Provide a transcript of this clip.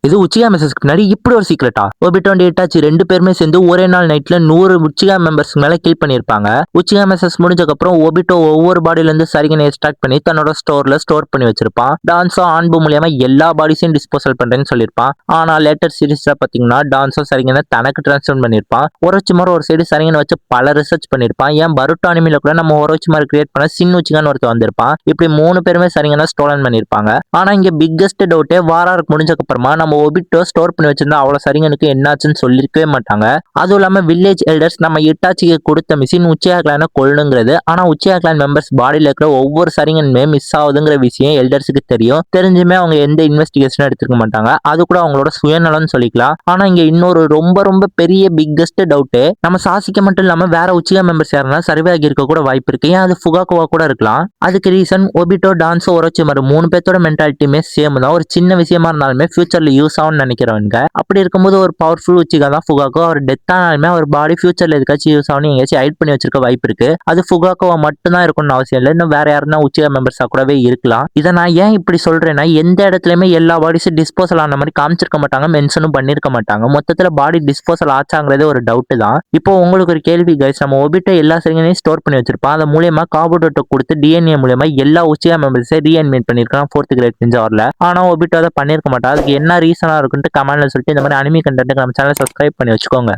இது உச்சிகா மெசேஜ்க்கு பின்னாடி இப்படி ஒரு சீக்ரெட்டா? ஒபிட்டோ அண்ட் இட்டாச்சி 2 பேருமே சேர்ந்து ஒரே நாள் நைட்ல 100 உச்சிகா மெம்பர்ஸ் மேல கில் பண்ணிருப்பாங்க. உச்சிகா மெசேஜ் முடிஞ்சதுக்கு அப்புறம் ஒபிட்டோ ஒவ்வொரு பாடியில இருந்து சரிகனை எக்ஸ்ட்ராக்ட் பண்ணி தன்னோட ஸ்டோர்ல ஸ்டோர் பண்ணி வச்சிருப்பான். டான்சோ ஆன்பு மூலியமா எல்லா பாடிஸையும் டிஸ்போசல் பண்றேன்னு சொல்லியிருப்பான். ஆனா லேட்டர் சீரிஸ்ல பாத்தீங்கன்னா டான்சோ சரிகனை தனக்கு டிரான்ஸ்ஃபர் பண்ணிருப்பான். ஒரோச்சிமாரு ஒரு சைடு சரிகனை வச்சு பல ரிசர்ச் பண்ணிருப்பான். ஏன் பருட்டோ அனிமில கூட நம்ம ஒரோச்சிமாரு கிரியேட் பண்ண சின் உச்சிகான்னு ஒருத்தர் வந்திருப்பான். இப்படி 3 பேருமே சரிகனை ஸ்டோலன் பண்ணிருப்பாங்க. ஆனா இங்க பிக்கஸ்ட் டவுட்டே வாராருக்கு முடிஞ்சதுக்கு அப்புறமா நம்ம ஒபிட்டோ ஸ்டோர் பண்ணி வச்சிருந்தா அவ்வளவு சரிங்கனுக்கு என்னாச்சுன்னு சொல்லிருக்கவே மாட்டாங்க. அதுவும் இல்லாம வில்லேஜ் எல்டர்ஸ் நம்ம இட்டாச்சிக்கு கொடுத்த மிஷின் உச்சிகா கிளானை கொல்லுங்கிறது. ஆனா உச்சிகா கிளான் மெம்பர்ஸ் பாடியில இருக்கிற ஒவ்வொரு சரிங்கனுமே மிஸ் ஆகுதுங்கிற விஷயம் எல்டர்ஸுக்கு தெரியும். தெரிஞ்சுமே அவங்க எந்த இன்வெஸ்டிகேஷனும் எடுத்துக்க மாட்டாங்க. அது கூட அவங்களோட சுயநலம்னு சொல்லிக்கலாம். ஆனா இங்க இன்னொரு ரொம்ப ரொம்ப பெரிய பிக்கஸ்ட் டவுட், நம்ம சாசிக்க மட்டும் இல்லாம வேற உச்சிகா மெம்பர்ஸ் யாருன்னா சர்வே ஆகி இருக்க கூட வாய்ப்பு இருக்கு. ஏன் அது ஃபுகாகோவா கூட இருக்கலாம். அதுக்கு ரீசன் ஒபிட்டோ, டான்சோ, ஒரோச்சிமாரு 3 பேத்தோட மென்டாலிட்டியுமே சேம் தான். ஒரு சின்ன விஷயமா இருந்தாலுமே ஃபியூச்சர்ல யூஸ் ஆகும்னு நினைக்கிறவங்க. அப்படி இருக்கும்போது ஒரு பவர்ஃபுல் உச்சிகா தான் ஃபுகாகோ. அவர் டெத் ஆனாலுமே அவர் பாடி ஃபியூச்சர்ல எதுக்காச்சும் யூஸ் ஆகணும் எங்கேயாச்சும் ஹைட் பண்ணி வச்சிருக்க வாய்ப்பு இருக்கு. அது ஃபுகாகோவா மட்டும் தான் இருக்கணும்னு அவசியம் இல்லை. இன்னும் வேற யாருன்னா உச்சிகா மெம்பர்ஸா கூடவே இருக்கலாம். இதை நான் ஏன் இப்படி சொல்றேன்னா, எந்த இடத்துலயுமே எல்லா பாடிஸும் டிஸ்போசல் ஆன மாதிரி காமிச்சிருக்க மாட்டாங்க, மென்ஷனும் பண்ணிருக்க மாட்டாங்க. மொத்தத்துல பாடி டிஸ்போசல் ஆச்சாங்கிறதே ஒரு டவுட் தான். இப்போ உங்களுக்கு ஒரு கேள்வி கைஸ், நம்ம ஒபிட்டோ எல்லா சரிங்களையும் ஸ்டோர் பண்ணி வச்சிருப்பான். அது மூலியமா காபுடோட்டோ கொடுத்து டிஎன்ஏ மூலியமா எல்லா உச்சிகா மெம்பர்ஸை ரீஅனிமேட் பண்ணிருக்கான் 4th கிரேட் நிஞ்சா வார்ல. ஆனா ஒபிட்டோ அதை பண்ணிருக்க மாட்டான். அதுக்கு என்ன ரீசனா இருக்குன்ட்டு கமெண்ட்ல சொல்லிட்டு இந்த மாதிரி அனிமி கண்டென்ட் நம்ம சேனலை சப்ஸ்கிரைப் பண்ணி வச்சுக்கோங்க.